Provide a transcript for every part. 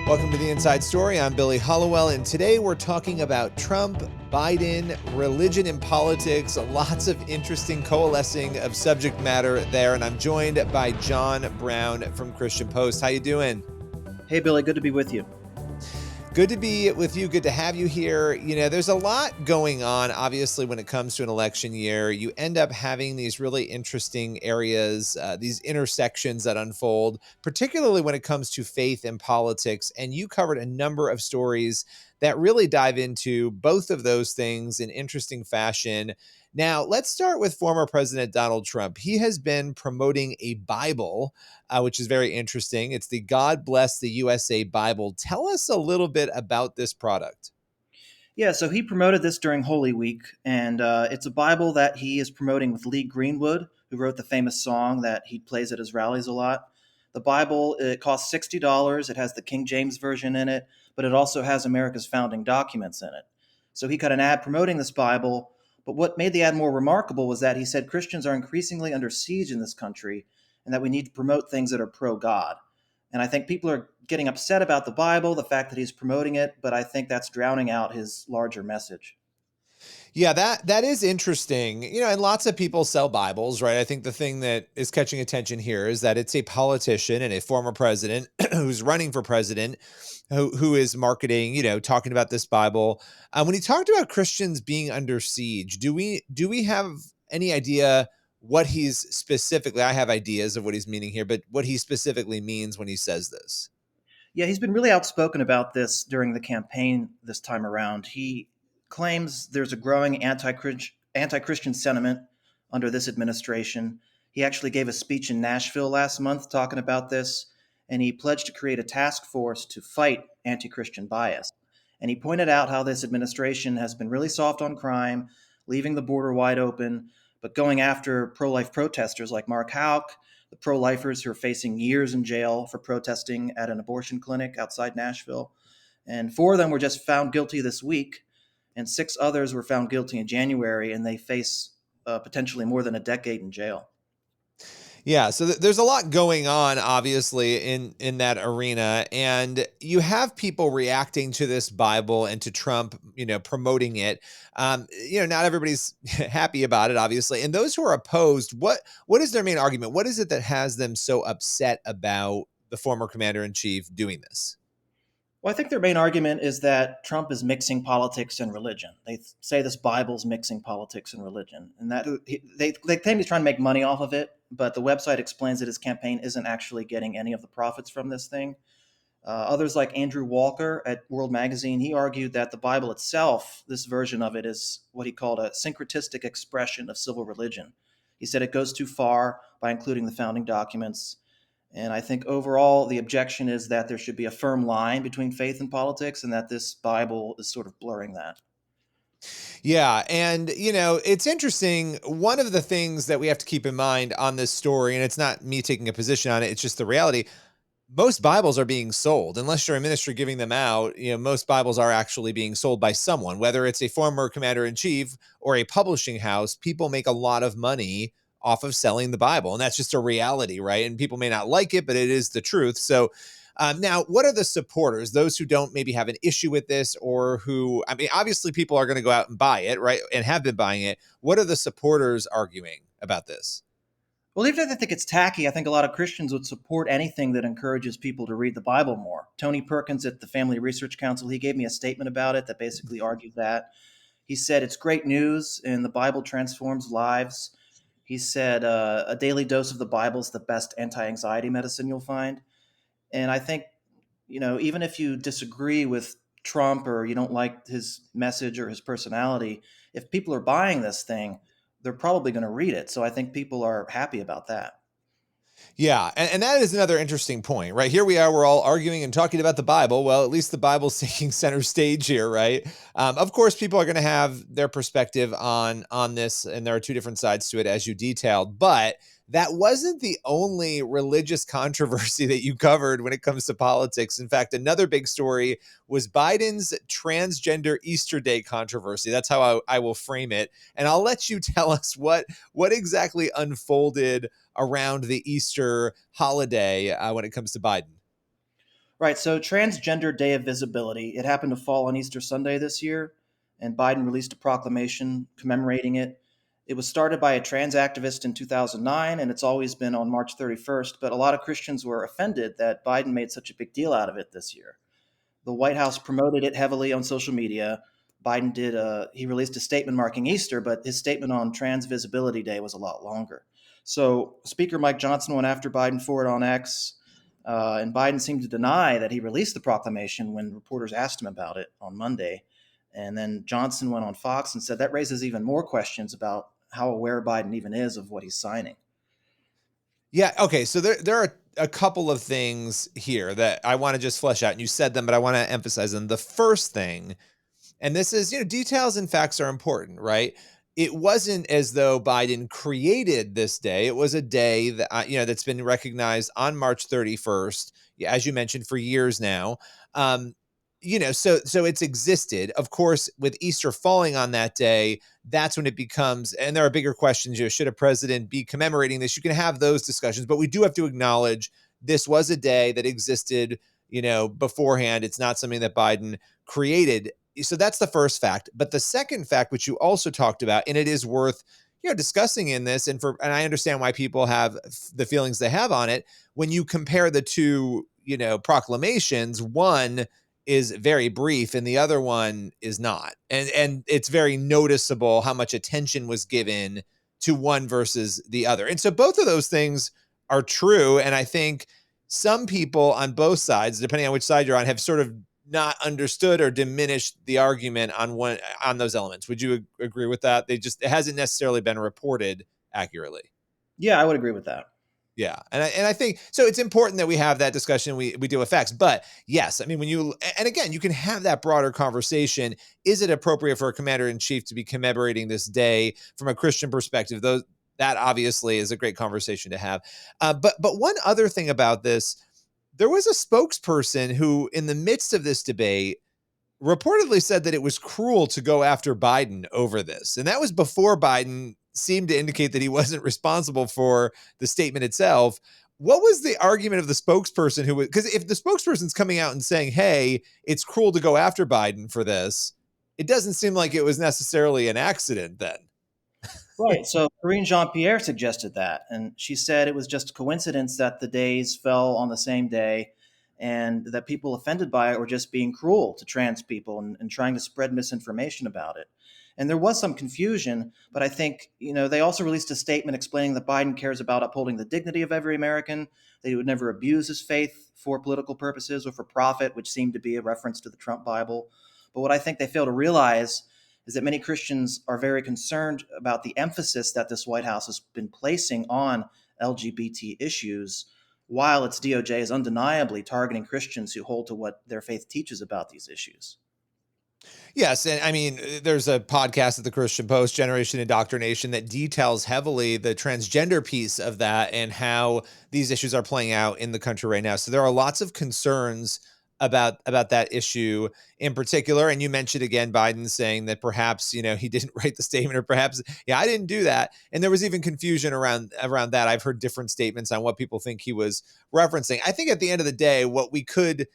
Welcome to The Inside Story. I'm Billy Hallowell, and today we're talking about Trump, Biden, religion and politics, lots of interesting coalescing of subject matter there. And I'm joined by John Brown from Christian Post. How you doing? Hey, Billy, good to be with you. Good to be with you. Good to have you here. You know, there's a lot going on, obviously, when it comes to an election year. You end up having these really interesting areas, these intersections that unfold, particularly when it comes to faith and politics. And you covered a number of stories that really dive into both of those things in interesting fashion. Now, let's start with former President Donald Trump. He has been promoting a Bible, which is very interesting. It's the God Bless the USA Bible. Tell us a little bit about this product. Yeah, so he promoted this during Holy Week, and it's a Bible that he is promoting with Lee Greenwood, who wrote the famous song that he plays at his rallies a lot. The Bible, it costs $60. It has the King James Version in it, but it also has America's founding documents in it. So he cut an ad promoting this Bible, but what made the ad more remarkable was that he said Christians are increasingly under siege in this country and that we need to promote things that are pro God. And I think people are getting upset about the Bible, the fact that he's promoting it, but I think that's drowning out his larger message. Yeah, that is interesting. You know, and lots of people sell Bibles, right? I think the thing that is catching attention here is that it's a politician and a former president who's running for president who is marketing, you know, talking about this Bible. When he talked about Christians being under siege, do we have any idea what he's specifically? I have ideas of what he's meaning here, but what he specifically means when he says this. Yeah, he's been really outspoken about this during the campaign this time around. He claims there's a growing anti-Christian sentiment under this administration. He actually gave a speech in Nashville last month talking about this, and he pledged to create a task force to fight anti-Christian bias. And he pointed out how this administration has been really soft on crime, leaving the border wide open, but going after pro-life protesters like Mark Houck, the pro-lifers who are facing years in jail for protesting at an abortion clinic outside Nashville. And four of them were just found guilty this week, and six others were found guilty in January, and they face potentially more than a decade in jail. Yeah, so there's a lot going on, obviously, in that arena, and you have people reacting to this Bible and to Trump, you know, promoting it. You know, not everybody's happy about it, obviously, and those who are opposed, what is their main argument? What is it that has them so upset about the former commander in chief doing this? Well, I think their main argument is that Trump is mixing politics and religion. They say this Bible's mixing politics and religion, and that they claim he's trying to make money off of it. But the website explains that his campaign isn't actually getting any of the profits from this thing. Others, like Andrew Walker at World Magazine, he argued that the Bible itself, this version of it, is what he called a syncretistic expression of civil religion. He said it goes too far by including the founding documents. And I think overall, the objection is that there should be a firm line between faith and politics, and that this Bible is sort of blurring that. Yeah. And, you know, it's interesting. One of the things that we have to keep in mind on this story, and it's not me taking a position on it, it's just the reality. Most Bibles are being sold, unless you're a ministry giving them out. You know, most Bibles are actually being sold by someone, whether it's a former commander in chief or a publishing house. People make a lot of money off of selling the Bible, and that's just a reality, right? And people may not like it, but it is the truth. So, now, what are the supporters, those who don't maybe have an issue with this, or who, I mean, obviously people are going to go out and buy it, right? And have been buying it. What are the supporters arguing about this? Well, even if I think it's tacky, I think a lot of Christians would support anything that encourages people to read the Bible more. Tony Perkins at the Family Research Council, he gave me a statement about it that basically argued that. He said it's great news and the Bible transforms lives. He said a daily dose of the Bible is the best anti-anxiety medicine you'll find. And I think, even if you disagree with Trump or you don't like his message or his personality, if people are buying this thing, they're probably going to read it. So I think people are happy about that. Yeah, and that is another interesting point, right? Here we are, we're all arguing and talking about the Bible. Well, at least the Bible's taking center stage here, right? Of course, people are going to have their perspective on this, and there are two different sides to it, as you detailed. But that wasn't the only religious controversy that you covered when it comes to politics. In fact, another big story was Biden's transgender Easter Day controversy. That's how I will frame it, and I'll let you tell us what exactly unfolded around the Easter holiday when it comes to Biden. Right. So, Transgender Day of Visibility, it happened to fall on Easter Sunday this year, and Biden released a proclamation commemorating it. It was started by a trans activist in 2009, and it's always been on March 31st. But a lot of Christians were offended that Biden made such a big deal out of it this year. The White House promoted it heavily on social media. Biden did he released a statement marking Easter, but his statement on Trans Visibility Day was a lot longer. So Speaker Mike Johnson went after Biden for it on X, and Biden seemed to deny that he released the proclamation when reporters asked him about it on Monday. And then Johnson went on Fox and said that raises even more questions about how aware Biden even is of what he's signing. Yeah. Okay. So there are a couple of things here that I want to just flesh out. And you said them, but I want to emphasize them. The first thing, and this is, details and facts are important, right? It wasn't as though Biden created this day. It was a day that, that's been recognized on March 31st, as you mentioned, for years now. Um, so it's existed. Of course, with Easter falling on that day, that's when it becomes, and there are bigger questions, should a president be commemorating this? You can have those discussions, but we do have to acknowledge this was a day that existed, beforehand. It's not something that Biden created. So that's the first fact. But the second fact, which you also talked about, and it is worth, discussing in this, and I understand why people have the feelings they have on it. When you compare the two, proclamations, one is very brief and the other one is not. And it's very noticeable how much attention was given to one versus the other. And so both of those things are true. And I think some people on both sides, depending on which side you're on, have sort of not understood or diminished the argument on those elements. Would you agree with that? It hasn't necessarily been reported accurately. Yeah, I would agree with that. Yeah. And I think so it's important that we have that discussion. We deal with facts, but yes, I mean, and again, you can have that broader conversation. Is it appropriate for a commander in chief to be commemorating this day from a Christian perspective? That obviously is a great conversation to have. But one other thing about this, there was a spokesperson who, in the midst of this debate, reportedly said that it was cruel to go after Biden over this. And that was before Biden seemed to indicate that he wasn't responsible for the statement itself. What was the argument of the spokesperson who was, because if the spokesperson's coming out and saying, hey, it's cruel to go after Biden for this, it doesn't seem like it was necessarily an accident then. Right. So Karine Jean-Pierre suggested that, and she said it was just a coincidence that the days fell on the same day and that people offended by it were just being cruel to trans people and trying to spread misinformation about it. And there was some confusion, but I think, they also released a statement explaining that Biden cares about upholding the dignity of every American, that he would never abuse his faith for political purposes or for profit, which seemed to be a reference to the Trump Bible. But what I think they fail to realize is that many Christians are very concerned about the emphasis that this White House has been placing on LGBT issues, while its DOJ is undeniably targeting Christians who hold to what their faith teaches about these issues. Yes, and I mean, there's a podcast at the Christian Post, Generation Indoctrination, that details heavily the transgender piece of that and how these issues are playing out in the country right now. So there are lots of concerns about that issue in particular. And you mentioned again Biden saying that perhaps he didn't write the statement, or perhaps I didn't do that. And there was even confusion around that. I've heard different statements on what people think he was referencing. I think at the end of the day, what we could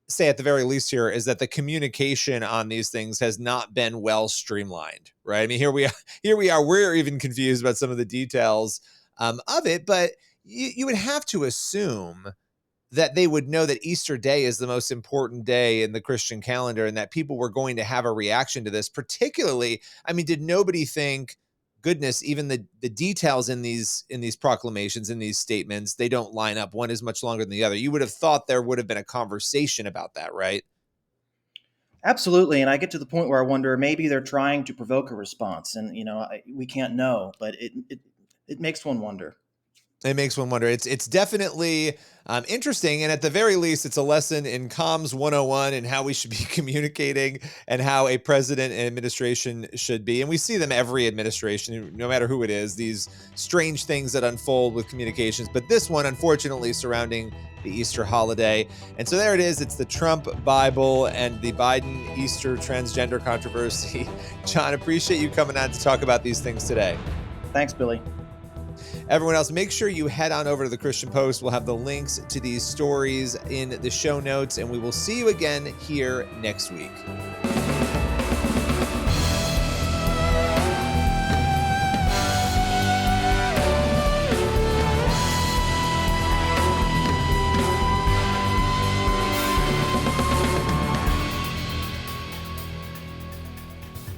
say at the very least here is that the communication on these things has not been well streamlined, right? I mean, here we are, we're even confused about some of the details of it, but you would have to assume that they would know that Easter Day is the most important day in the Christian calendar and that people were going to have a reaction to this. Particularly, I mean, did nobody think, goodness, even the details in these proclamations, in these statements, they don't line up. One is much longer than the other. You would have thought there would have been a conversation about that, right? Absolutely, and I get to the point where I wonder maybe they're trying to provoke a response, and we can't know, but it makes one wonder. It makes one wonder. It's definitely interesting. And at the very least, it's a lesson in comms 101 and how we should be communicating and how a president and administration should be. And we see them every administration, no matter who it is, these strange things that unfold with communications. But this one, unfortunately, surrounding the Easter holiday. And so there it is. It's the Trump Bible and the Biden Easter transgender controversy. John, appreciate you coming on to talk about these things today. Thanks, Billy. Everyone else, make sure you head on over to the Christian Post. We'll have the links to these stories in the show notes, and we will see you again here next week.